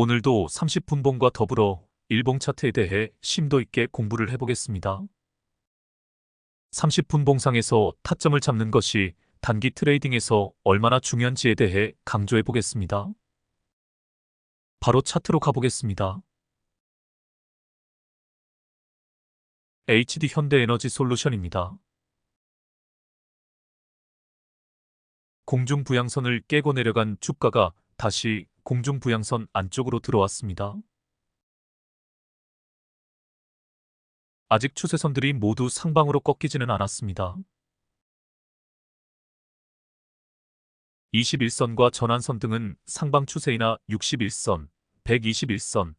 오늘도 30분봉과 더불어 일봉 차트에 대해 심도 있게 공부를 해보겠습니다. 30분봉상에서 타점을 잡는 것이 단기 트레이딩에서 얼마나 중요한지에 대해 강조해 보겠습니다. 바로 차트로 가보겠습니다. HD 현대에너지 솔루션입니다. 공중부양선을 깨고 내려간 주가가 다시 공중부양선 안쪽으로 들어왔습니다. 아직 추세선들이 모두 상방으로 꺾이지는 않았습니다. 21선과 전환선 등은 상방 추세이나 61선, 121선,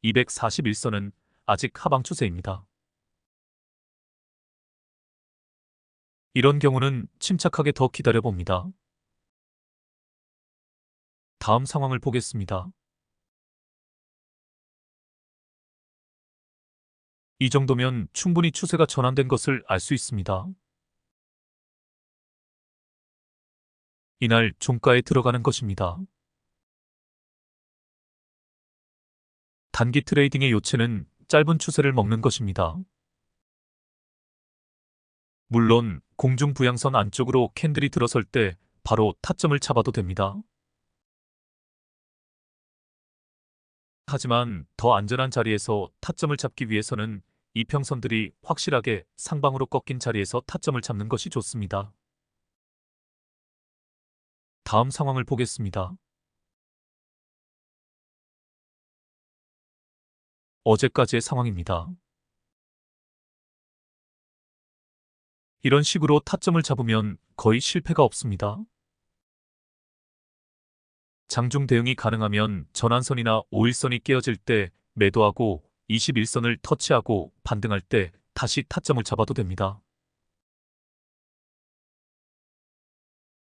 241선은 아직 하방 추세입니다. 이런 경우는 침착하게 더 기다려봅니다. 다음 상황을 보겠습니다. 이 정도면 충분히 추세가 전환된 것을 알 수 있습니다. 이날 종가에 들어가는 것입니다. 단기 트레이딩의 요체는 짧은 추세를 먹는 것입니다. 물론 공중부양선 안쪽으로 캔들이 들어설 때 바로 타점을 잡아도 됩니다. 하지만 더 안전한 자리에서 타점을 잡기 위해서는 이평선들이 확실하게 상방으로 꺾인 자리에서 타점을 잡는 것이 좋습니다. 다음 상황을 보겠습니다. 어제까지의 상황입니다. 이런 식으로 타점을 잡으면 거의 실패가 없습니다. 장중 대응이 가능하면 전환선이나 5일선이 깨어질 때 매도하고 21선을 터치하고 반등할 때 다시 타점을 잡아도 됩니다.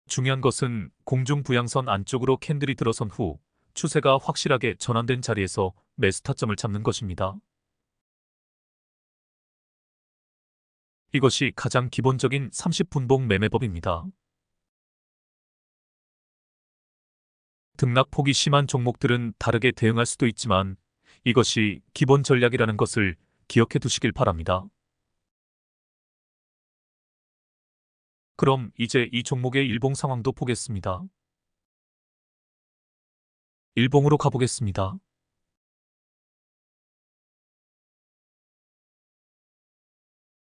중요한 것은 공중부양선 안쪽으로 캔들이 들어선 후 추세가 확실하게 전환된 자리에서 매수 타점을 잡는 것입니다. 이것이 가장 기본적인 30분봉 매매법입니다. 등락폭이 심한 종목들은 다르게 대응할 수도 있지만 이것이 기본 전략이라는 것을 기억해 두시길 바랍니다. 그럼 이제 이 종목의 일봉 상황도 보겠습니다. 일봉으로 가보겠습니다.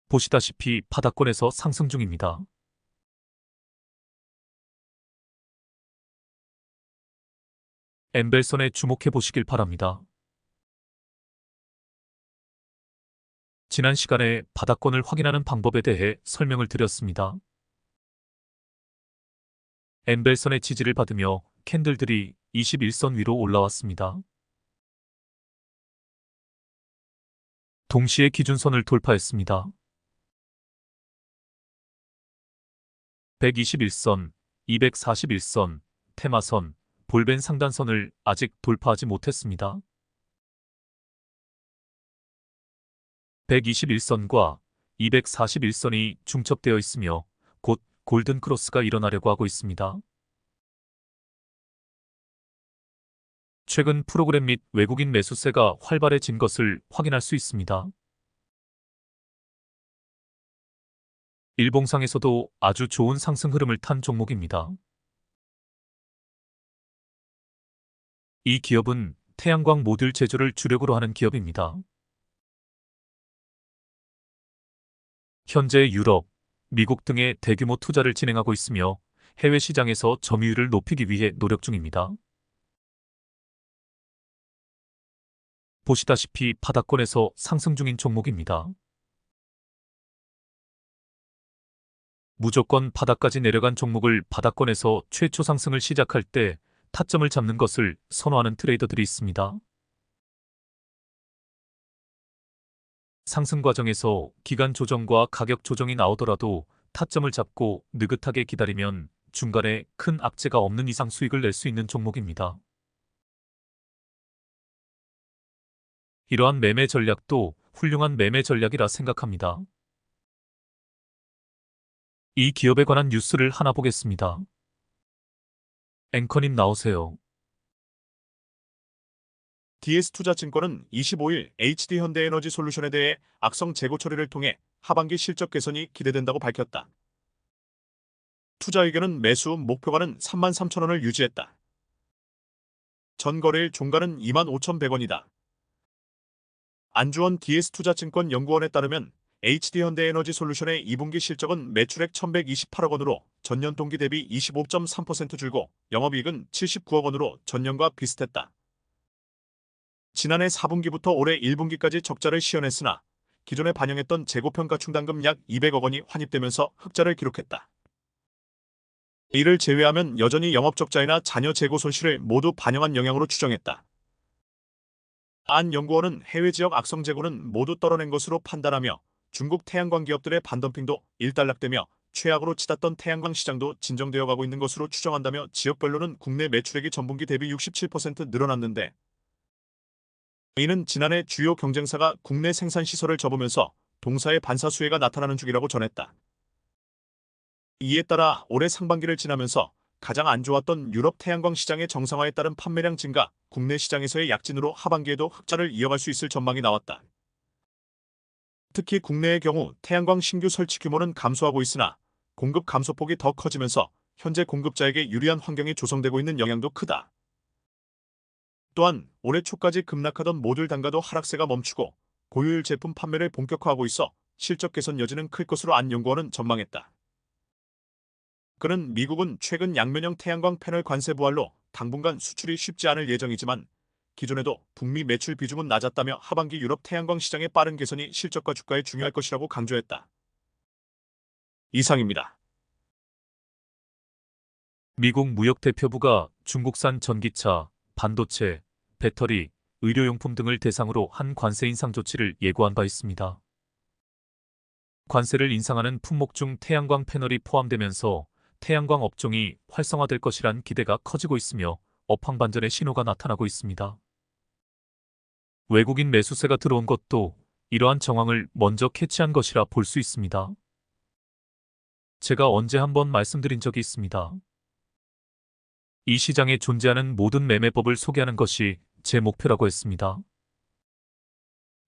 보시다시피 바닥권에서 상승 중입니다. 엠벨선에 주목해 보시길 바랍니다. 지난 시간에 바닥권을 확인하는 방법에 대해 설명을 드렸습니다. 엠벨선의 지지를 받으며 캔들들이 21선 위로 올라왔습니다. 동시에 기준선을 돌파했습니다. 121선, 241선, 테마선, 볼벤 상단선을 아직 돌파하지 못했습니다. 121선과 241선이 중첩되어 있으며 곧 골든크로스가 일어나려고 하고 있습니다. 최근 프로그램 및 외국인 매수세가 활발해진 것을 확인할 수 있습니다. 일봉상에서도 아주 좋은 상승 흐름을 탄 종목입니다. 이 기업은 태양광 모듈 제조를 주력으로 하는 기업입니다. 현재 유럽, 미국 등의 대규모 투자를 진행하고 있으며 해외 시장에서 점유율을 높이기 위해 노력 중입니다. 보시다시피 바닥권에서 상승 중인 종목입니다. 무조건 바닥까지 내려간 종목을 바닥권에서 최초 상승을 시작할 때 타점을 잡는 것을 선호하는 트레이더들이 있습니다. 상승 과정에서 기간 조정과 가격 조정이 나오더라도 타점을 잡고 느긋하게 기다리면 중간에 큰 악재가 없는 이상 수익을 낼 수 있는 종목입니다. 이러한 매매 전략도 훌륭한 매매 전략이라 생각합니다. 이 기업에 관한 뉴스를 하나 보겠습니다. 앵커님 나오세요. DS투자증권은 25일 HD현대에너지솔루션에 대해 악성 재고 처리를 통해 하반기 실적 개선이 기대된다고 밝혔다. 투자 의견은 매수 목표가는 33,000원을 유지했다. 전 거래일 종가는 25,100원이다. 안주원 DS투자증권 연구원에 따르면 HD현대에너지솔루션의 2분기 실적은 매출액 1,128억 원으로 전년 동기 대비 25.3% 줄고 영업이익은 79억 원으로 전년과 비슷했다. 지난해 4분기부터 올해 1분기까지 적자를 시현했으나 기존에 반영했던 재고평가 충당금 약 200억 원이 환입되면서 흑자를 기록했다. 이를 제외하면 여전히 영업적자이나 자녀 재고 손실을 모두 반영한 영향으로 추정했다. 안 연구원은 해외 지역 악성 재고는 모두 떨어낸 것으로 판단하며 중국 태양광 기업들의 반덤핑도 일단락되며 최악으로 치닫던 태양광 시장도 진정되어 가고 있는 것으로 추정한다며 지역별로는 국내 매출액이 전분기 대비 67% 늘어났는데 이는 지난해 주요 경쟁사가 국내 생산 시설을 접으면서 동사의 반사 수혜가 나타나는 중이라고 전했다. 이에 따라 올해 상반기를 지나면서 가장 안 좋았던 유럽 태양광 시장의 정상화에 따른 판매량 증가, 국내 시장에서의 약진으로 하반기에도 흑자를 이어갈 수 있을 전망이 나왔다. 특히 국내의 경우 태양광 신규 설치 규모는 감소하고 있으나 공급 감소폭이 더 커지면서 현재 공급자에게 유리한 환경이 조성되고 있는 영향도 크다. 또한 올해 초까지 급락하던 모듈 단가도 하락세가 멈추고 고효율 제품 판매를 본격화하고 있어 실적 개선 여지는 클 것으로 안 연구원은 전망했다. 그는 미국은 최근 양면형 태양광 패널 관세 부활로 당분간 수출이 쉽지 않을 예정이지만 기존에도 북미 매출 비중은 낮았다며 하반기 유럽 태양광 시장의 빠른 개선이 실적과 주가에 중요할 것이라고 강조했다. 이상입니다. 미국 무역대표부가 중국산 전기차, 반도체, 배터리, 의료용품 등을 대상으로 한 관세 인상 조치를 예고한 바 있습니다. 관세를 인상하는 품목 중 태양광 패널이 포함되면서 태양광 업종이 활성화될 것이란 기대가 커지고 있으며 업황 반전의 신호가 나타나고 있습니다. 외국인 매수세가 들어온 것도 이러한 정황을 먼저 캐치한 것이라 볼 수 있습니다. 제가 언제 한번 말씀드린 적이 있습니다. 이 시장에 존재하는 모든 매매법을 소개하는 것이 제 목표라고 했습니다.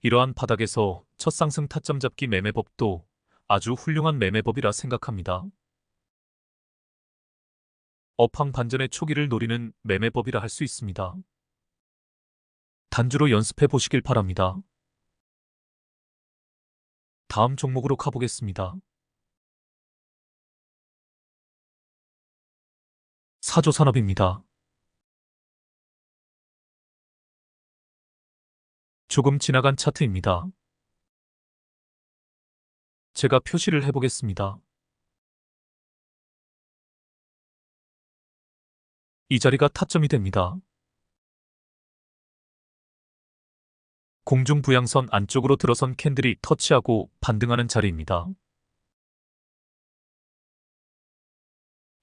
이러한 바닥에서 첫 상승 타점 잡기 매매법도 아주 훌륭한 매매법이라 생각합니다. 업황 반전의 초기를 노리는 매매법이라 할 수 있습니다. 단주로 연습해 보시길 바랍니다. 다음 종목으로 가보겠습니다. 사조산업입니다. 조금 지나간 차트입니다. 제가 표시를 해보겠습니다. 이 자리가 타점이 됩니다. 공중 부양선 안쪽으로 들어선 캔들이 터치하고 반등하는 자리입니다.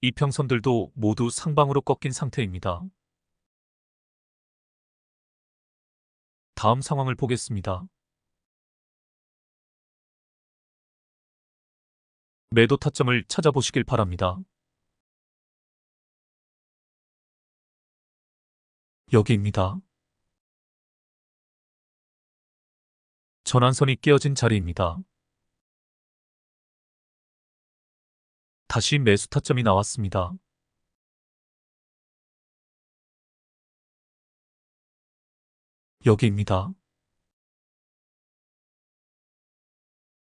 이평선들도 모두 상방으로 꺾인 상태입니다. 다음 상황을 보겠습니다. 매도 타점을 찾아보시길 바랍니다. 여기입니다. 전환선이 깨어진 자리입니다. 다시 매수 타점이 나왔습니다. 여기입니다.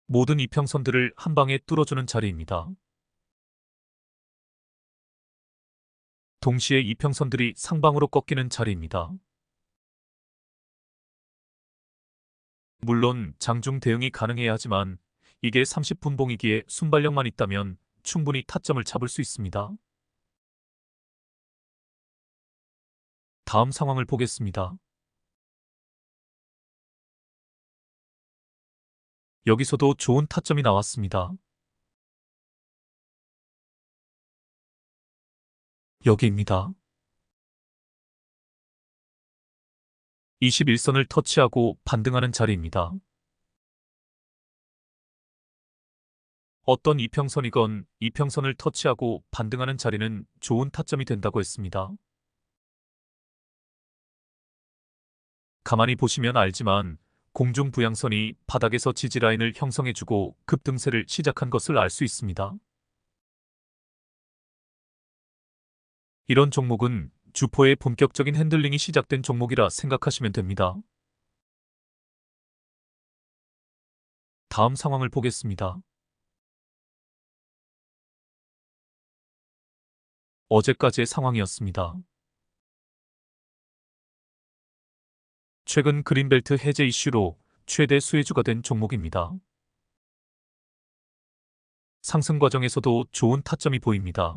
모든 이평선들을 한 방에 뚫어주는 자리입니다. 동시에 이평선들이 상방으로 꺾이는 자리입니다. 물론 장중 대응이 가능해야 하지만 이게 30분 봉이기에 순발력만 있다면 충분히 타점을 잡을 수 있습니다. 다음 상황을 보겠습니다. 여기서도 좋은 타점이 나왔습니다. 여기입니다. 21선을 터치하고 반등하는 자리입니다. 어떤 이평선이건 이평선을 터치하고 반등하는 자리는 좋은 타점이 된다고 했습니다. 가만히 보시면 알지만 공중 부양선이 바닥에서 지지라인을 형성해주고 급등세를 시작한 것을 알 수 있습니다. 이런 종목은 주포의 본격적인 핸들링이 시작된 종목이라 생각하시면 됩니다. 다음 상황을 보겠습니다. 어제까지의 상황이었습니다. 최근 그린벨트 해제 이슈로 최대 수혜주가 된 종목입니다. 상승 과정에서도 좋은 타점이 보입니다.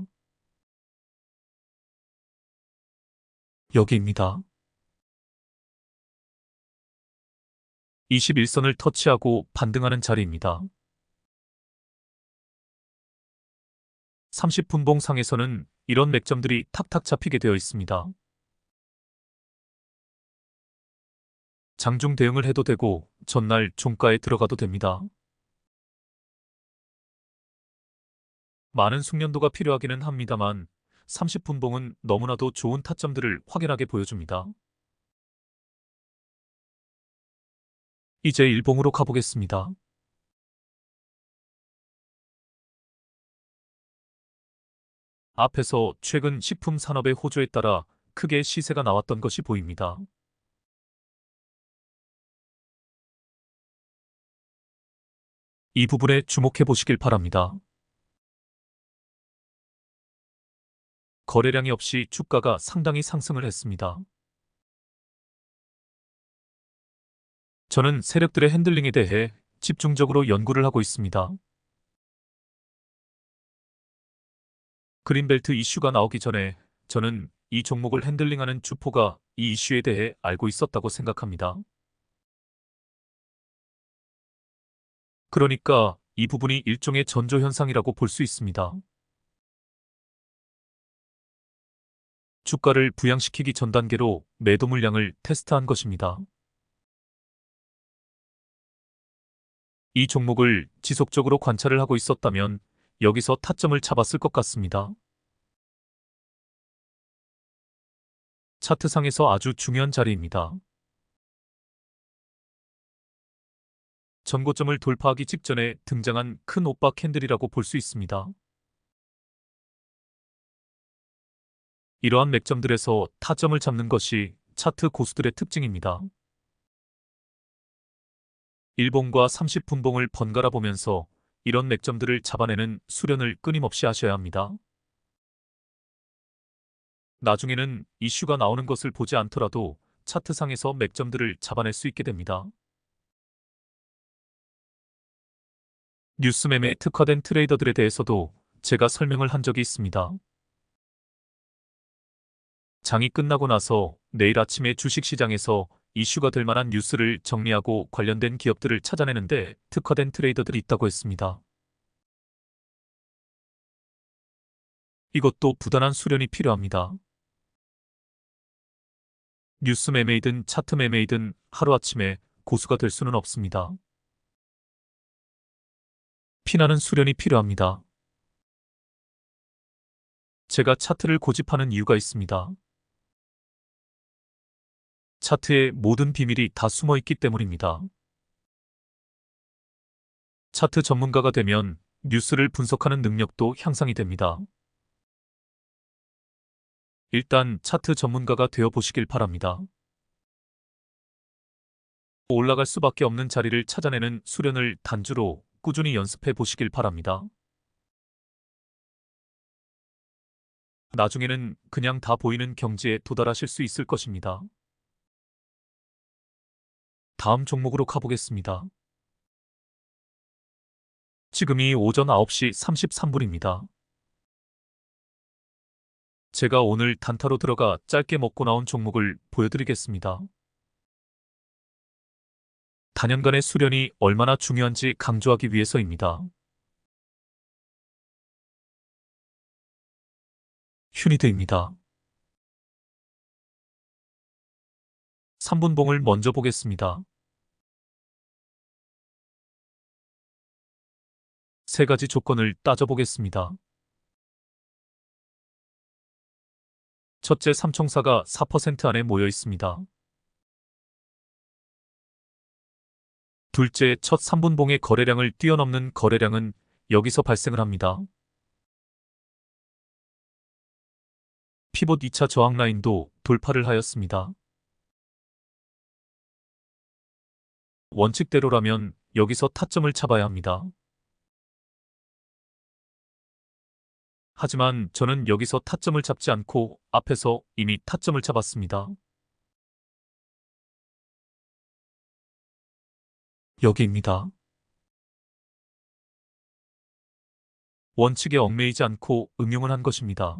여기입니다. 21선을 터치하고 반등하는 자리입니다. 30분봉 상에서는 이런 맥점들이 탁탁 잡히게 되어 있습니다. 장중 대응을 해도 되고 전날 종가에 들어가도 됩니다. 많은 숙련도가 필요하기는 합니다만 30분봉은 너무나도 좋은 타점들을 확연하게 보여줍니다. 이제 일봉으로 가보겠습니다. 앞에서 최근 식품 산업의 호조에 따라 크게 시세가 나왔던 것이 보입니다. 이 부분에 주목해 보시길 바랍니다. 거래량이 없이 주가가 상당히 상승을 했습니다. 저는 세력들의 핸들링에 대해 집중적으로 연구를 하고 있습니다. 그린벨트 이슈가 나오기 전에 저는 이 종목을 핸들링하는 주포가 이 이슈에 대해 알고 있었다고 생각합니다. 그러니까 이 부분이 일종의 전조 현상이라고 볼 수 있습니다. 주가를 부양시키기 전 단계로 매도 물량을 테스트한 것입니다. 이 종목을 지속적으로 관찰을 하고 있었다면 여기서 타점을 잡았을 것 같습니다. 차트상에서 아주 중요한 자리입니다. 전고점을 돌파하기 직전에 등장한 큰 오빠 캔들이라고 볼 수 있습니다. 이러한 맥점들에서 타점을 잡는 것이 차트 고수들의 특징입니다. 일봉과 30분봉을 번갈아 보면서 이런 맥점들을 잡아내는 수련을 끊임없이 하셔야 합니다. 나중에는 이슈가 나오는 것을 보지 않더라도 차트상에서 맥점들을 잡아낼 수 있게 됩니다. 뉴스 매매에 특화된 트레이더들에 대해서도 제가 설명을 한 적이 있습니다. 장이 끝나고 나서 내일 아침에 주식시장에서 이슈가 될 만한 뉴스를 정리하고 관련된 기업들을 찾아내는데 특화된 트레이더들이 있다고 했습니다. 이것도 부단한 수련이 필요합니다. 뉴스 매매이든 차트 매매이든 하루아침에 고수가 될 수는 없습니다. 피나는 수련이 필요합니다. 제가 차트를 고집하는 이유가 있습니다. 차트에 모든 비밀이 다 숨어 있기 때문입니다. 차트 전문가가 되면 뉴스를 분석하는 능력도 향상이 됩니다. 일단 차트 전문가가 되어 보시길 바랍니다. 올라갈 수밖에 없는 자리를 찾아내는 수련을 단주로 꾸준히 연습해 보시길 바랍니다. 나중에는 그냥 다 보이는 경지에 도달하실 수 있을 것입니다. 다음 종목으로 가보겠습니다. 지금이 오전 9시 33분입니다. 제가 오늘 단타로 들어가 짧게 먹고 나온 종목을 보여드리겠습니다. 단연간의 수련이 얼마나 중요한지 강조하기 위해서입니다. 휴니드입니다. 3분봉을 먼저 보겠습니다. 세 가지 조건을 따져보겠습니다. 첫째, 삼총사가 4% 안에 모여 있습니다. 둘째, 첫 3분봉의 거래량을 뛰어넘는 거래량은 여기서 발생을 합니다. 피봇 2차 저항 라인도 돌파를 하였습니다. 원칙대로라면 여기서 타점을 잡아야 합니다. 하지만 저는 여기서 타점을 잡지 않고 앞에서 이미 타점을 잡았습니다. 여기입니다. 원칙에 얽매이지 않고 응용을 한 것입니다.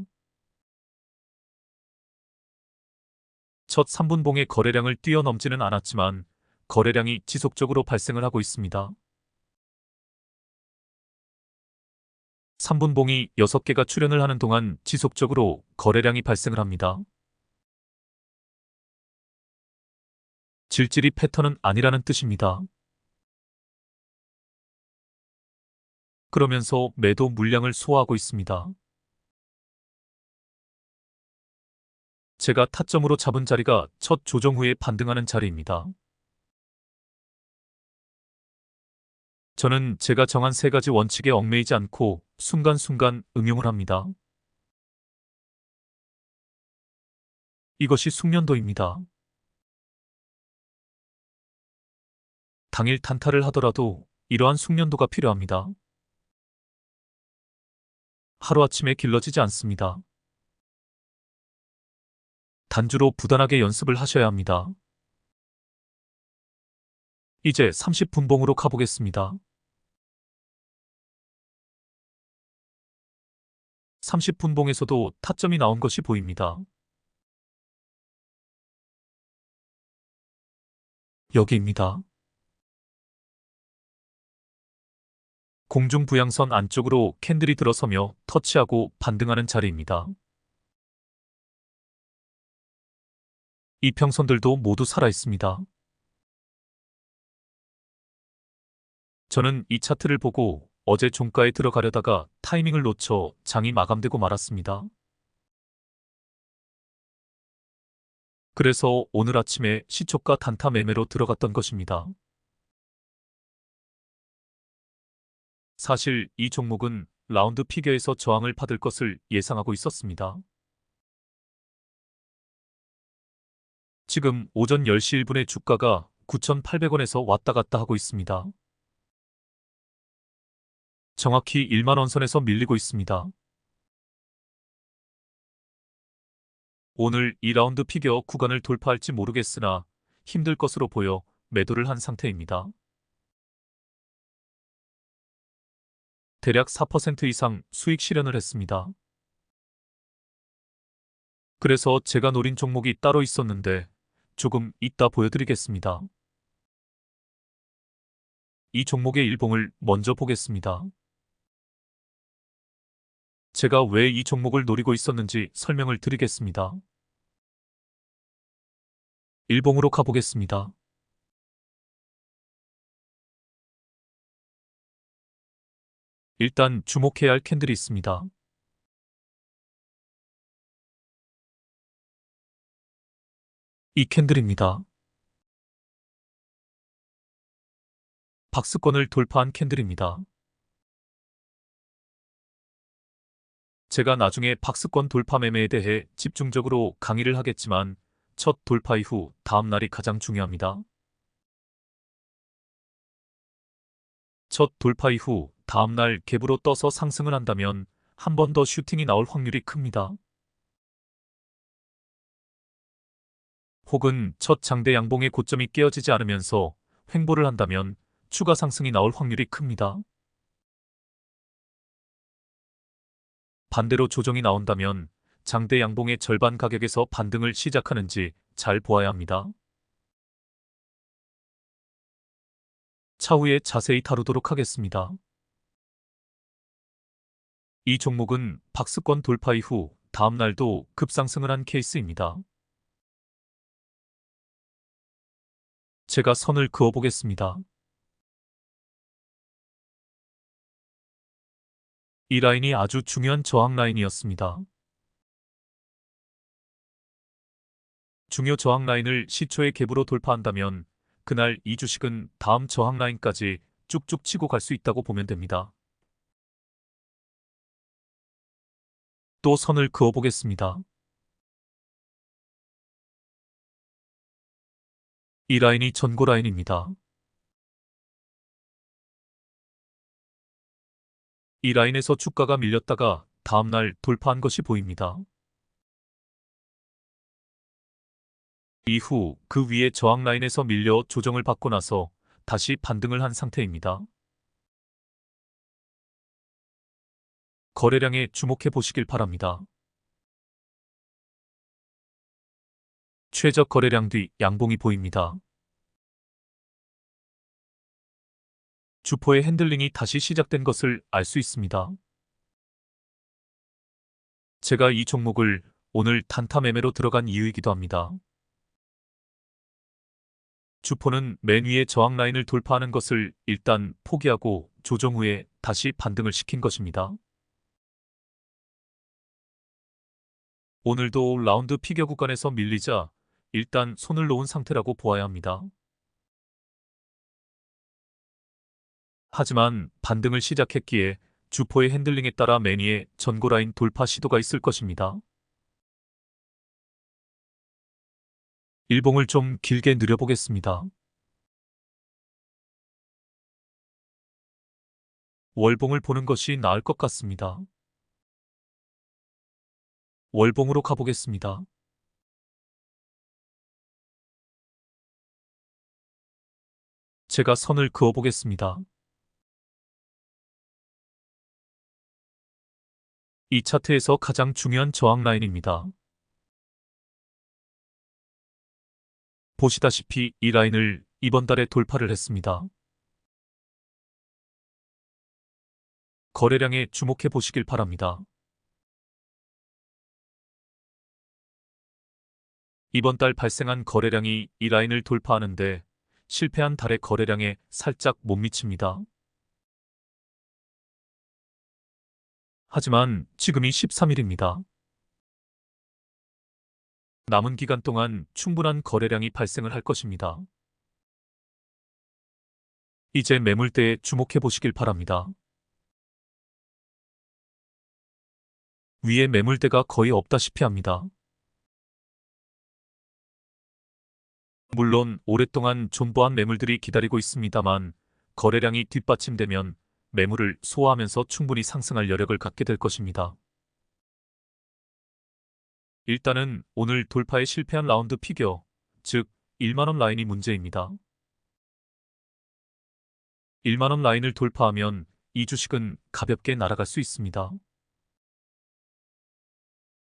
첫 3분봉의 거래량을 뛰어넘지는 않았지만 거래량이 지속적으로 발생을 하고 있습니다. 3분봉이 6개가 출현을 하는 동안 지속적으로 거래량이 발생을 합니다. 질질이 패턴은 아니라는 뜻입니다. 그러면서 매도 물량을 소화하고 있습니다. 제가 타점으로 잡은 자리가 첫 조정 후에 반등하는 자리입니다. 저는 제가 정한 3가지 원칙에 얽매이지 않고 순간순간 응용을 합니다. 이것이 숙련도입니다. 당일 단타를 하더라도 이러한 숙련도가 필요합니다. 하루아침에 길러지지 않습니다. 단주로 부단하게 연습을 하셔야 합니다. 이제 30분봉으로 가보겠습니다. 30분봉에서도 타점이 나온 것이 보입니다. 여기입니다. 공중부양선 안쪽으로 캔들이 들어서며 터치하고 반등하는 자리입니다. 이평선들도 모두 살아있습니다. 저는 이 차트를 보고 어제 종가에 들어가려다가 타이밍을 놓쳐 장이 마감되고 말았습니다. 그래서 오늘 아침에 시초가 단타 매매로 들어갔던 것입니다. 사실 이 종목은 라운드 피겨에서 저항을 받을 것을 예상하고 있었습니다. 지금 오전 10시 1분에 주가가 9,800원에서 왔다 갔다 하고 있습니다. 정확히 1만원 선에서 밀리고 있습니다. 오늘 2라운드 피겨 구간을 돌파할지 모르겠으나 힘들 것으로 보여 매도를 한 상태입니다. 대략 4% 이상 수익 실현을 했습니다. 그래서 제가 노린 종목이 따로 있었는데 조금 이따 보여드리겠습니다. 이 종목의 일봉을 먼저 보겠습니다. 제가 왜 이 종목을 노리고 있었는지 설명을 드리겠습니다. 일봉으로 가보겠습니다. 일단 주목해야 할 캔들이 있습니다. 이 캔들입니다. 박스권을 돌파한 캔들입니다. 제가 나중에 박스권 돌파 매매에 대해 집중적으로 강의를 하겠지만 첫 돌파 이후 다음 날이 가장 중요합니다. 첫 돌파 이후 다음 날 갭으로 떠서 상승을 한다면 한 번 더 슈팅이 나올 확률이 큽니다. 혹은 첫 장대 양봉의 고점이 깨어지지 않으면서 횡보를 한다면 추가 상승이 나올 확률이 큽니다. 반대로 조정이 나온다면 장대 양봉의 절반 가격에서 반등을 시작하는지 잘 보아야 합니다. 차후에 자세히 다루도록 하겠습니다. 이 종목은 박스권 돌파 이후 다음 날도 급상승을 한 케이스입니다. 제가 선을 그어보겠습니다. 이 라인이 아주 중요한 저항 라인이었습니다. 중요 저항 라인을 시초의 갭으로 돌파한다면 그날 이 주식은 다음 저항 라인까지 쭉쭉 치고 갈 수 있다고 보면 됩니다. 또 선을 그어 보겠습니다. 이 라인이 전고 라인입니다. 이 라인에서 주가가 밀렸다가 다음날 돌파한 것이 보입니다. 이후 그 위에 저항 라인에서 밀려 조정을 받고 나서 다시 반등을 한 상태입니다. 거래량에 주목해 보시길 바랍니다. 최저 거래량 뒤 양봉이 보입니다. 주포의 핸들링이 다시 시작된 것을 알 수 있습니다. 제가 이 종목을 오늘 단타 매매로 들어간 이유이기도 합니다. 주포는 맨 위에 저항 라인을 돌파하는 것을 일단 포기하고 조정 후에 다시 반등을 시킨 것입니다. 오늘도 라운드 피겨 구간에서 밀리자 일단 손을 놓은 상태라고 보아야 합니다. 하지만 반등을 시작했기에 주포의 핸들링에 따라 맨 위에 전고 라인 돌파 시도가 있을 것입니다. 일봉을 좀 길게 늘려보겠습니다. 월봉을 보는 것이 나을 것 같습니다. 월봉으로 가보겠습니다. 제가 선을 그어보겠습니다. 이 차트에서 가장 중요한 저항 라인입니다. 보시다시피 이 라인을 이번 달에 돌파를 했습니다. 거래량에 주목해 보시길 바랍니다. 이번 달 발생한 거래량이 이 라인을 돌파하는데 실패한 달의 거래량에 살짝 못 미칩니다. 하지만 지금이 13일입니다. 남은 기간 동안 충분한 거래량이 발생을 할 것입니다. 이제 매물대에 주목해 보시길 바랍니다. 위에 매물대가 거의 없다시피 합니다. 물론 오랫동안 존버한 매물들이 기다리고 있습니다만 거래량이 뒷받침되면 매물을 소화하면서 충분히 상승할 여력을 갖게 될 것입니다. 일단은 오늘 돌파에 실패한 라운드 피겨, 즉 1만원 라인이 문제입니다. 1만원 라인을 돌파하면 이 주식은 가볍게 날아갈 수 있습니다.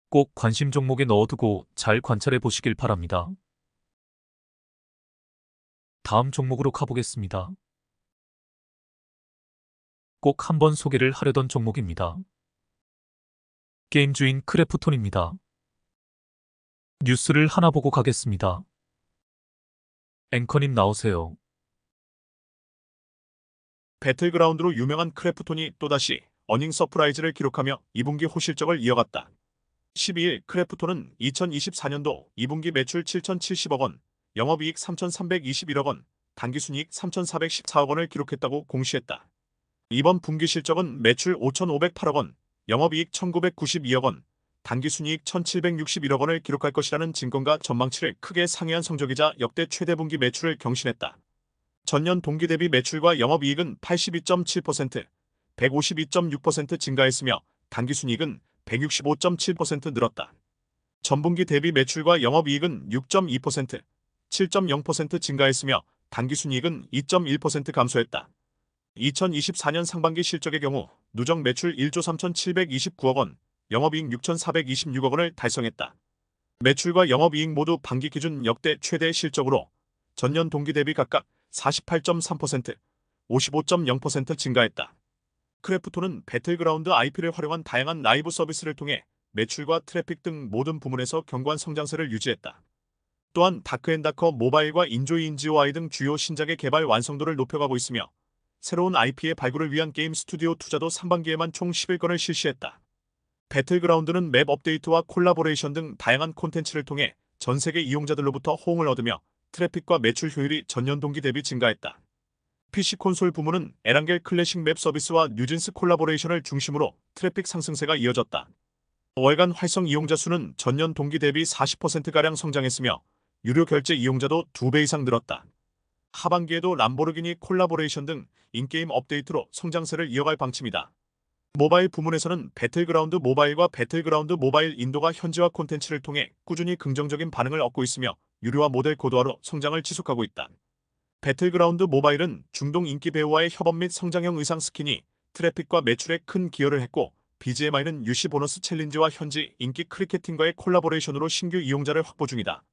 꼭 관심 종목에 넣어두고 잘 관찰해 보시길 바랍니다. 다음 종목으로 가보겠습니다. 꼭 한번 소개를 하려던 종목입니다. 게임주인 크래프톤입니다. 뉴스를 하나 보고 가겠습니다. 앵커님 나오세요. 배틀그라운드로 유명한 크래프톤이 또다시 어닝 서프라이즈를 기록하며 2분기 호실적을 이어갔다. 12일 크래프톤은 2024년도 2분기 매출 7,070억 원, 영업이익 3,321억 원, 당기순이익 3,414억 원을 기록했다고 공시했다. 이번 분기 실적은 매출 5,508억 원, 영업이익 1,992억 원, 당기순이익 1,761억 원을 기록할 것이라는 증권가 전망치를 크게 상회한 성적이자 역대 최대 분기 매출을 경신했다. 전년 동기 대비 매출과 영업이익은 82.7%, 152.6% 증가했으며 당기순이익은 165.7% 늘었다. 전분기 대비 매출과 영업이익은 6.2%, 7.0% 증가했으며 당기순이익은 2.1% 감소했다. 2024년 상반기 실적의 경우 누적 매출 1조 3,729억 원, 영업이익 6,426억 원을 달성했다. 매출과 영업이익 모두 반기 기준 역대 최대 실적으로 전년 동기 대비 각각 48.3%, 55.0% 증가했다. 크래프톤은 배틀그라운드 IP를 활용한 다양한 라이브 서비스를 통해 매출과 트래픽 등 모든 부문에서 견고한 성장세를 유지했다. 또한 다크앤다커 모바일과 인조이인지오아이 등 주요 신작의 개발 완성도를 높여가고 있으며 새로운 IP의 발굴을 위한 게임 스튜디오 투자도 상반기에만 총 11건을 실시했다. 배틀그라운드는 맵 업데이트와 콜라보레이션 등 다양한 콘텐츠를 통해 전 세계 이용자들로부터 호응을 얻으며 트래픽과 매출 효율이 전년 동기 대비 증가했다. PC 콘솔 부문은 에란겔 클래식 맵 서비스와 뉴진스 콜라보레이션을 중심으로 트래픽 상승세가 이어졌다. 월간 활성 이용자 수는 전년 동기 대비 40%가량 성장했으며 유료 결제 이용자도 2배 이상 늘었다. 하반기에도 람보르기니 콜라보레이션 등 인게임 업데이트로 성장세를 이어갈 방침이다. 모바일 부문에서는 배틀그라운드 모바일과 배틀그라운드 모바일 인도가 현지화 콘텐츠를 통해 꾸준히 긍정적인 반응을 얻고 있으며 유료화 모델 고도화로 성장을 지속하고 있다. 배틀그라운드 모바일은 중동 인기 배우와의 협업 및 성장형 의상 스킨이 트래픽과 매출에 큰 기여를 했고, BGMI는 UC 보너스 챌린지와 현지 인기 크리켓팀과의 콜라보레이션으로 신규 이용자를 확보 중이다.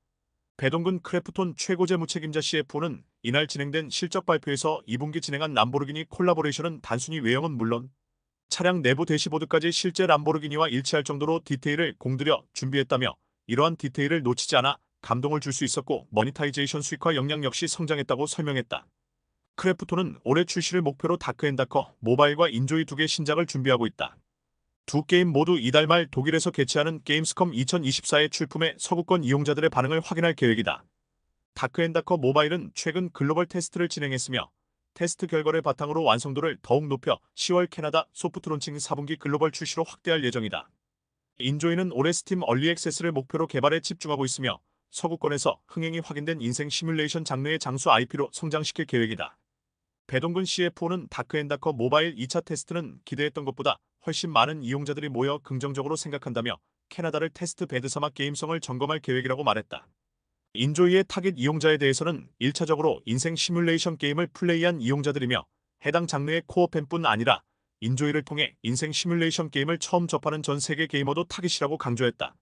배동근 크래프톤 최고재무 책임자 CFO는 이날 진행된 실적 발표에서 2분기 진행한 람보르기니 콜라보레이션은 단순히 외형은 물론 차량 내부 대시보드까지 실제 람보르기니와 일치할 정도로 디테일을 공들여 준비했다며, 이러한 디테일을 놓치지 않아 감동을 줄 수 있었고 머니타이제이션 수익화 역량 역시 성장했다고 설명했다. 크래프톤은 올해 출시를 목표로 다크앤다커 모바일과 인조이 2개 신작을 준비하고 있다. 두 게임 모두 이달 말 독일에서 개최하는 게임스컴 2024의 출품에 서구권 이용자들의 반응을 확인할 계획이다. 다크앤다커 모바일은 최근 글로벌 테스트를 진행했으며 테스트 결과를 바탕으로 완성도를 더욱 높여 10월 캐나다 소프트 론칭 4분기 글로벌 출시로 확대할 예정이다. 인조이는 올해 스팀 얼리 액세스를 목표로 개발에 집중하고 있으며 서구권에서 흥행이 확인된 인생 시뮬레이션 장르의 장수 IP로 성장시킬 계획이다. 배동근 CFO는 다크앤다커 모바일 2차 테스트는 기대했던 것보다 훨씬 많은 이용자들이 모여 긍정적으로 생각한다며 캐나다를 테스트 베드 삼아 게임성을 점검할 계획이라고 말했다. 인조이의 타깃 이용자에 대해서는 1차적으로 인생 시뮬레이션 게임을 플레이한 이용자들이며 해당 장르의 코어 팬뿐 아니라 인조이를 통해 인생 시뮬레이션 게임을 처음 접하는 전 세계 게이머도 타깃이라고 강조했다.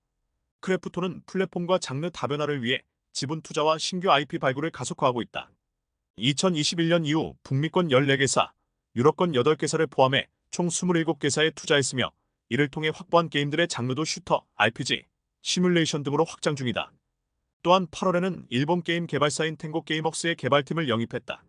크래프톤은 플랫폼과 장르 다변화를 위해 지분 투자와 신규 IP 발굴을 가속화하고 있다. 2021년 이후 북미권 14개사, 유럽권 8개사를 포함해 총 27개사에 투자했으며 이를 통해 확보한 게임들의 장르도 슈터, RPG, 시뮬레이션 등으로 확장 중이다. 또한 8월에는 일본 게임 개발사인 텐고 게임웍스의 개발팀을 영입했다.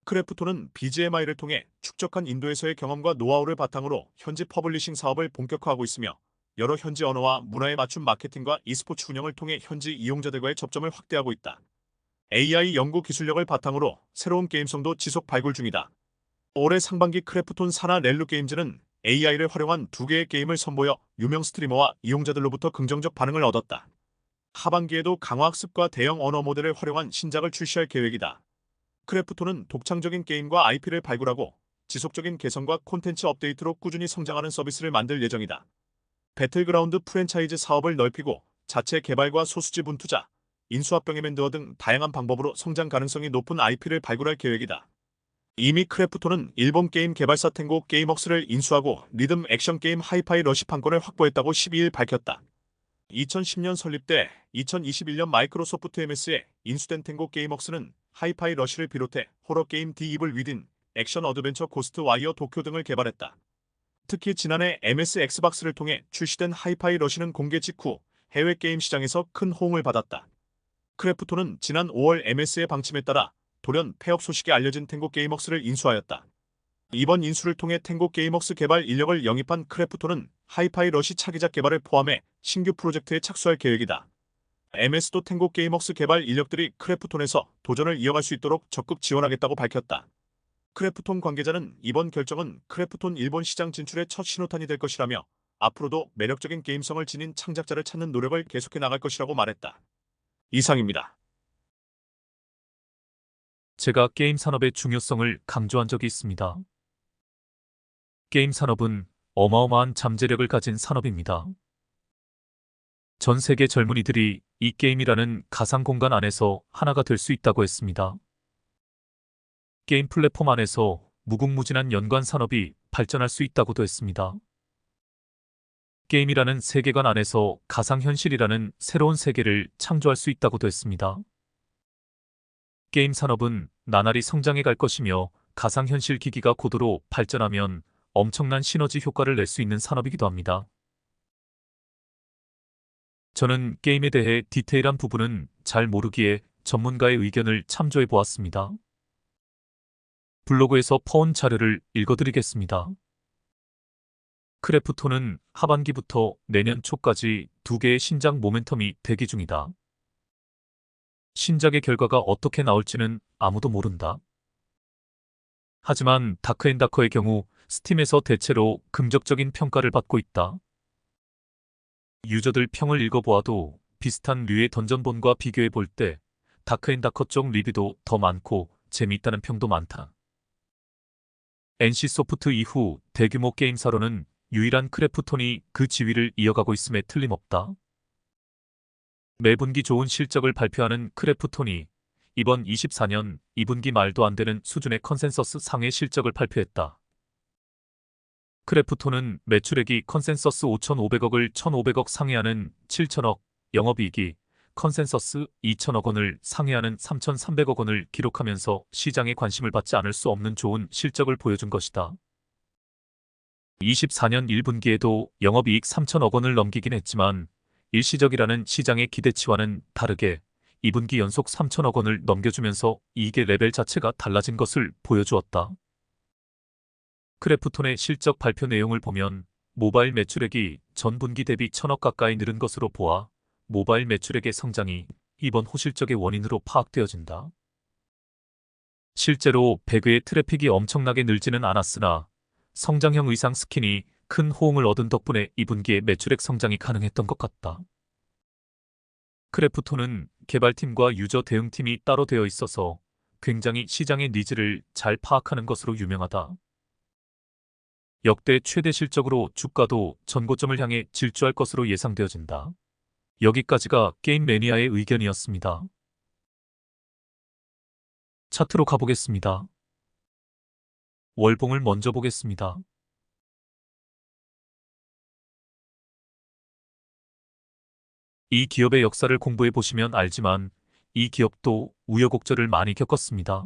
크래프톤은 BGMI를 통해 축적한 인도에서의 경험과 노하우를 바탕으로 현지 퍼블리싱 사업을 본격화하고 있으며 여러 현지 언어와 문화에 맞춘 마케팅과 e스포츠 운영을 통해 현지 이용자들과의 접점을 확대하고 있다. AI 연구 기술력을 바탕으로 새로운 게임성도 지속 발굴 중이다. 올해 상반기 크래프톤 산하 렐루 게임즈는 AI를 활용한 2개의 게임을 선보여 유명 스트리머와 이용자들로부터 긍정적 반응을 얻었다. 하반기에도 강화학습과 대형 언어 모델을 활용한 신작을 출시할 계획이다. 크래프톤은 독창적인 게임과 IP를 발굴하고 지속적인 개선과 콘텐츠 업데이트로 꾸준히 성장하는 서비스를 만들 예정이다. 배틀그라운드 프랜차이즈 사업을 넓히고 자체 개발과 소수지분 투자, 인수합 병행맨드어 등 다양한 방법으로 성장 가능성이 높은 IP를 발굴할 계획이다. 이미 크래프톤은 일본 게임 개발사 텐고 게임웍스를 인수하고 리듬 액션 게임 하이파이 러시 판권을 확보했다고 12일 밝혔다. 2010년 설립돼 2021년 마이크로소프트 MS에 인수된 텐고 게임웍스는 하이파이 러시를 비롯해 호러 게임 디 이블 위딘, 액션 어드벤처 고스트 와이어 도쿄 등을 개발했다. 특히 지난해 MS 엑스박스를 통해 출시된 하이파이 러시는 공개 직후 해외 게임 시장에서 큰 호응을 받았다. 크래프톤은 지난 5월 MS의 방침에 따라 돌연 폐업 소식이 알려진 텐고 게임웍스를 인수하였다. 이번 인수를 통해 텐고 게임웍스 개발 인력을 영입한 크래프톤은 하이파이 러시 차기작 개발을 포함해 신규 프로젝트에 착수할 계획이다. MS도 텐고 게임웍스 개발 인력들이 크래프톤에서 도전을 이어갈 수 있도록 적극 지원하겠다고 밝혔다. 크래프톤 관계자는 이번 결정은 크래프톤 일본 시장 진출의 첫 신호탄이 될 것이라며 앞으로도 매력적인 게임성을 지닌 창작자를 찾는 노력을 계속해 나갈 것이라고 말했다. 이상입니다. 제가 게임 산업의 중요성을 강조한 적이 있습니다. 게임 산업은 어마어마한 잠재력을 가진 산업입니다. 전 세계 젊은이들이 이 게임이라는 가상 공간 안에서 하나가 될 수 있다고 했습니다. 게임 플랫폼 안에서 무궁무진한 연관 산업이 발전할 수 있다고도 했습니다. 게임이라는 세계관 안에서 가상현실이라는 새로운 세계를 창조할 수 있다고도 했습니다. 게임 산업은 나날이 성장해 갈 것이며 가상현실 기기가 고도로 발전하면 엄청난 시너지 효과를 낼 수 있는 산업이기도 합니다. 저는 게임에 대해 디테일한 부분은 잘 모르기에 전문가의 의견을 참조해 보았습니다. 블로그에서 퍼온 자료를 읽어드리겠습니다. 크래프톤은 하반기부터 내년 초까지 2개의 신작 모멘텀이 대기 중이다. 신작의 결과가 어떻게 나올지는 아무도 모른다. 하지만 다크앤다커의 경우 스팀에서 대체로 긍정적인 평가를 받고 있다. 유저들 평을 읽어보아도 비슷한 류의 던전본과 비교해 볼 때 다크앤다커 쪽 리뷰도 더 많고 재미있다는 평도 많다. NC소프트 이후 대규모 게임사로는 유일한 크래프톤이 그 지위를 이어가고 있음에 틀림없다. 매분기 좋은 실적을 발표하는 크래프톤이 이번 24년 2분기 말도 안 되는 수준의 컨센서스 상의 실적을 발표했다. 크래프톤은 매출액이 컨센서스 5,500억을 1,500억 상회하는 7,000억, 영업이익이 컨센서스 2,000억 원을 상회하는 3,300억 원을 기록하면서 시장의 관심을 받지 않을 수 없는 좋은 실적을 보여준 것이다. 24년 1분기에도 영업이익 3,000억 원을 넘기긴 했지만 일시적이라는 시장의 기대치와는 다르게 2분기 연속 3,000억 원을 넘겨주면서 이익의 레벨 자체가 달라진 것을 보여주었다. 크래프톤의 실적 발표 내용을 보면 모바일 매출액이 전분기 대비 1,000억 가까이 늘은 것으로 보아 모바일 매출액의 성장이 이번 호실적의 원인으로 파악되어진다. 실제로 배그의 트래픽이 엄청나게 늘지는 않았으나 성장형 의상 스킨이 큰 호응을 얻은 덕분에 2분기에 매출액 성장이 가능했던 것 같다. 크래프톤은 개발팀과 유저 대응팀이 따로 되어 있어서 굉장히 시장의 니즈를 잘 파악하는 것으로 유명하다. 역대 최대 실적으로 주가도 전고점을 향해 질주할 것으로 예상되어진다. 여기까지가 게임 매니아의 의견이었습니다. 차트로 가보겠습니다. 월봉을 먼저 보겠습니다. 이 기업의 역사를 공부해 보시면 알지만 이 기업도 우여곡절을 많이 겪었습니다.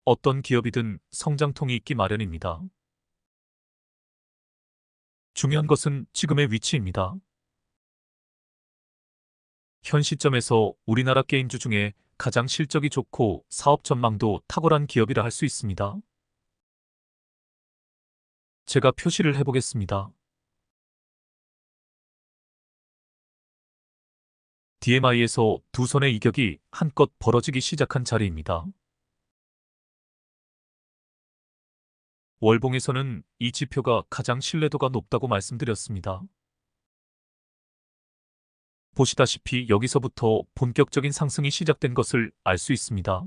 어떤 기업이든 성장통이 있기 마련입니다. 중요한 것은 지금의 위치입니다. 현 시점에서 우리나라 게임주 중에 가장 실적이 좋고 사업 전망도 탁월한 기업이라 할 수 있습니다. 제가 표시를 해보겠습니다. DMI에서 두 선의 이격이 한껏 벌어지기 시작한 자리입니다. 월봉에서는 이 지표가 가장 신뢰도가 높다고 말씀드렸습니다. 보시다시피 여기서부터 본격적인 상승이 시작된 것을 알 수 있습니다.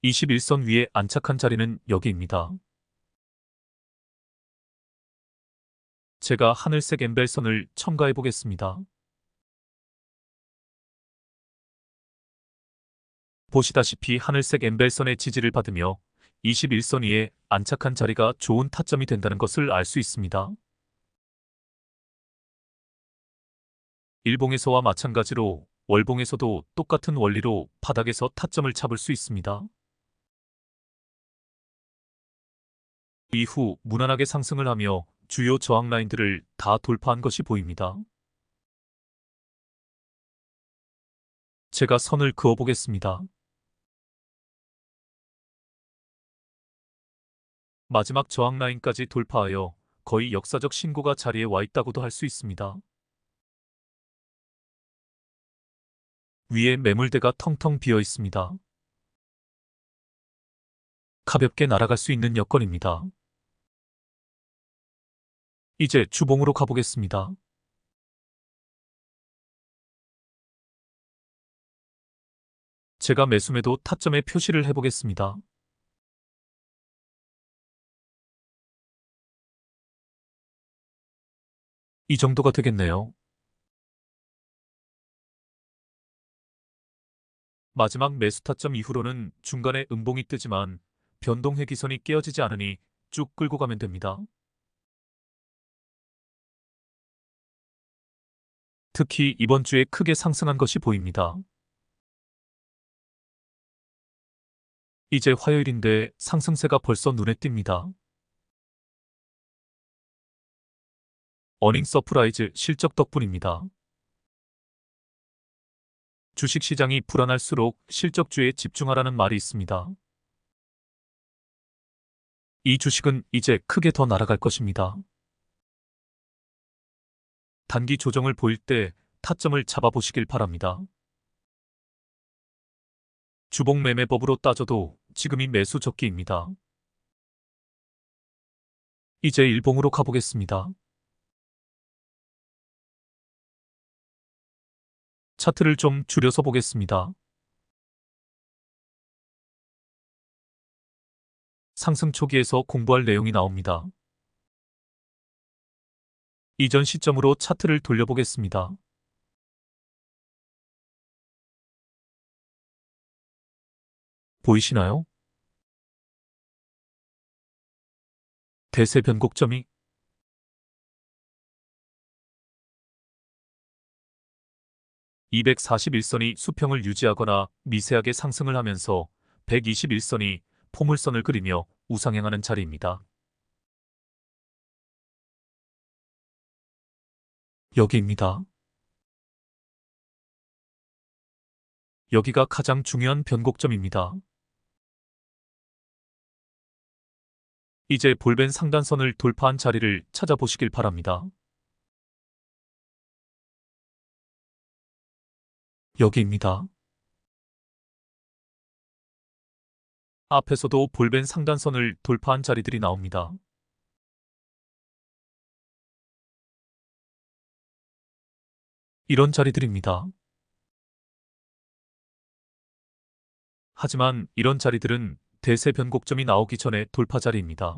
21선 위에 안착한 자리는 여기입니다. 제가 하늘색 엠벨선을 첨가해 보겠습니다. 보시다시피 하늘색 엠벨선의 지지를 받으며 21선 위에 안착한 자리가 좋은 타점이 된다는 것을 알 수 있습니다. 일봉에서와 마찬가지로 월봉에서도 똑같은 원리로 바닥에서 타점을 잡을 수 있습니다. 이후 무난하게 상승을 하며 주요 저항 라인들을 다 돌파한 것이 보입니다. 제가 선을 그어 보겠습니다. 마지막 저항 라인까지 돌파하여 거의 역사적 신고가 자리에 와 있다고도 할 수 있습니다. 위에 매물대가 텅텅 비어 있습니다. 가볍게 날아갈 수 있는 여건입니다. 이제 주봉으로 가보겠습니다. 제가 매수매도 타점에 표시를 해보겠습니다. 이 정도가 되겠네요. 마지막 매수 타점 이후로는 중간에 음봉이 뜨지만 변동 회기선이 깨어지지 않으니 쭉 끌고 가면 됩니다. 특히 이번 주에 크게 상승한 것이 보입니다. 이제 화요일인데 상승세가 벌써 눈에 띕니다. 어닝 서프라이즈 실적 덕분입니다. 주식시장이 불안할수록 실적주에 집중하라는 말이 있습니다. 이 주식은 이제 크게 더 날아갈 것입니다. 단기 조정을 보일 때 타점을 잡아보시길 바랍니다. 주봉 매매법으로 따져도 지금이 매수 적기입니다. 이제 일봉으로 가보겠습니다. 차트를 좀 줄여서 보겠습니다. 상승 초기에서 공부할 내용이 나옵니다. 이전 시점으로 차트를 돌려보겠습니다. 보이시나요? 대세 변곡점이 241선이 수평을 유지하거나 미세하게 상승을 하면서 121선이 포물선을 그리며 우상향하는 자리입니다. 여기입니다. 여기가 가장 중요한 변곡점입니다. 이제 볼벤 상단선을 돌파한 자리를 찾아보시길 바랍니다. 여기입니다. 앞에서도 볼벤 상단선을 돌파한 자리들이 나옵니다. 이런 자리들입니다. 하지만 이런 자리들은 대세 변곡점이 나오기 전에 돌파 자리입니다.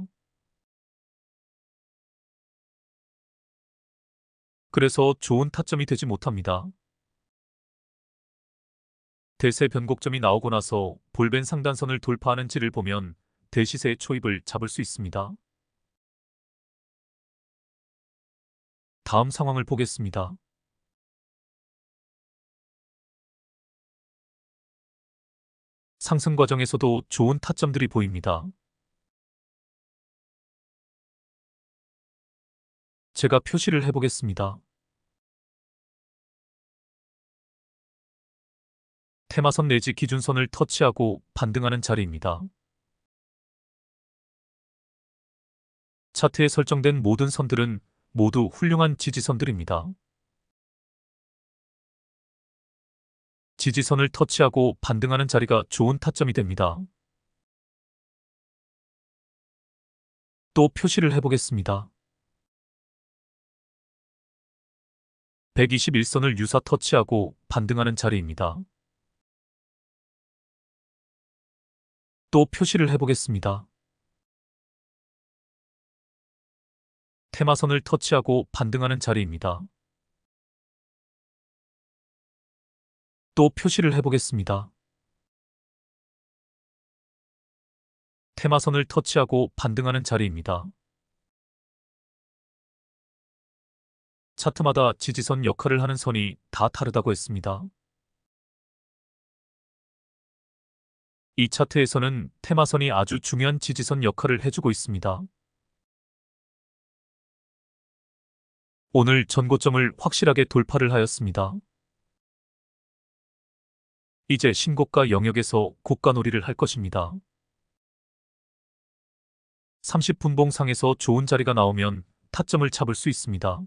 그래서 좋은 타점이 되지 못합니다. 대세 변곡점이 나오고 나서 볼벤 상단선을 돌파하는지를 보면 대시세의 초입을 잡을 수 있습니다. 다음 상황을 보겠습니다. 상승 과정에서도 좋은 타점들이 보입니다. 제가 표시를 해보겠습니다. 테마선 내지 기준선을 터치하고 반등하는 자리입니다. 차트에 설정된 모든 선들은 모두 훌륭한 지지선들입니다. 지지선을 터치하고 반등하는 자리가 좋은 타점이 됩니다. 또 표시를 해보겠습니다. 121선을 유사 터치하고 반등하는 자리입니다. 또 표시를 해보겠습니다. 테마선을 터치하고 반등하는 자리입니다. 또 표시를 해보겠습니다. 테마선을 터치하고 반등하는 자리입니다. 차트마다 지지선 역할을 하는 선이 다 다르다고 했습니다. 이 차트에서는 테마선이 아주 중요한 지지선 역할을 해주고 있습니다. 오늘 전고점을 확실하게 돌파를 하였습니다. 이제 신고가 영역에서 고가놀이를 할 것입니다. 30분봉 상에서 좋은 자리가 나오면 타점을 잡을 수 있습니다.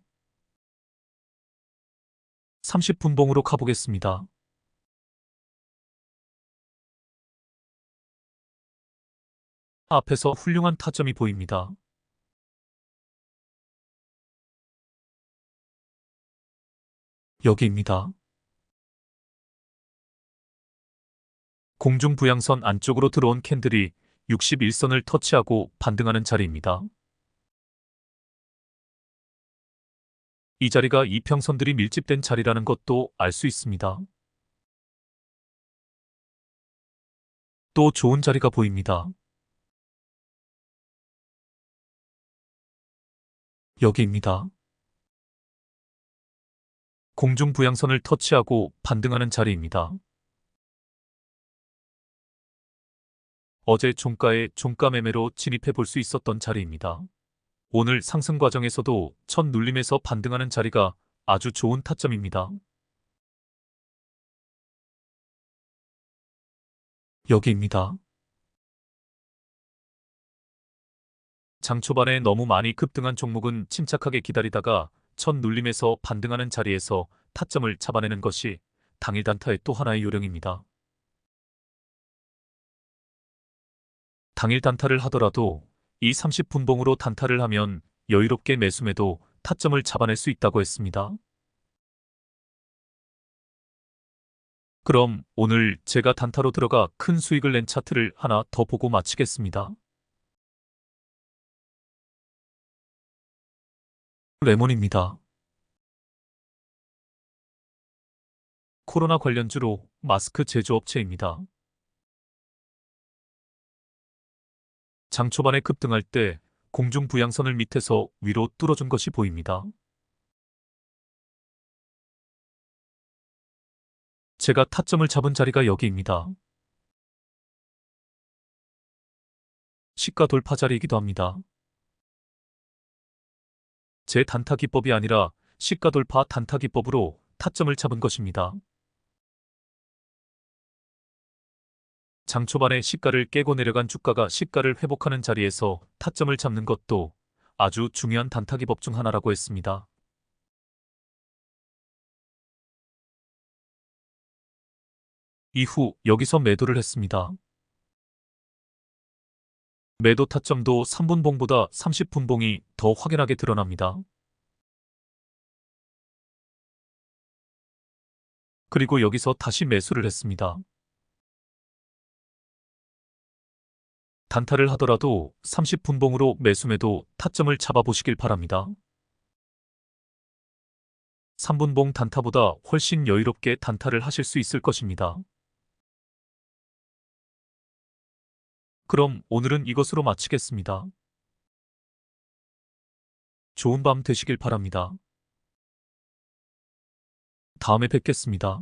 30분봉으로 가보겠습니다. 앞에서 훌륭한 타점이 보입니다. 여기입니다. 공중부양선 안쪽으로 들어온 캔들이 61선을 터치하고 반등하는 자리입니다. 이 자리가 이평선들이 밀집된 자리라는 것도 알 수 있습니다. 또 좋은 자리가 보입니다. 여기입니다. 공중부양선을 터치하고 반등하는 자리입니다. 어제 종가에 종가 매매로 진입해 볼 수 있었던 자리입니다. 오늘 상승 과정에서도 첫 눌림에서 반등하는 자리가 아주 좋은 타점입니다. 여기입니다. 장 초반에 너무 많이 급등한 종목은 침착하게 기다리다가 첫 눌림에서 반등하는 자리에서 타점을 잡아내는 것이 당일 단타의 또 하나의 요령입니다. 당일 단타를 하더라도 이 30분봉으로 단타를 하면 여유롭게 매수매도 타점을 잡아낼 수 있다고 했습니다. 그럼 오늘 제가 단타로 들어가 큰 수익을 낸 차트를 하나 더 보고 마치겠습니다. 레몬입니다. 코로나 관련주로 마스크 제조업체입니다. 장 초반에 급등할 때 공중 부양선을 밑에서 위로 뚫어준 것이 보입니다. 제가 타점을 잡은 자리가 여기입니다. 시가 돌파 자리이기도 합니다. 제 단타 기법이 아니라 시가 돌파 단타 기법으로 타점을 잡은 것입니다. 장 초반에 시가를 깨고 내려간 주가가 시가를 회복하는 자리에서 타점을 잡는 것도 아주 중요한 단타 기법 중 하나라고 했습니다. 이후 여기서 매도를 했습니다. 매도 타점도 3분봉보다 30분봉이 더 확연하게 드러납니다. 그리고 여기서 다시 매수를 했습니다. 단타를 하더라도 30분봉으로 매수매도 타점을 잡아보시길 바랍니다. 3분봉 단타보다 훨씬 여유롭게 단타를 하실 수 있을 것입니다. 그럼 오늘은 이것으로 마치겠습니다. 좋은 밤 되시길 바랍니다. 다음에 뵙겠습니다.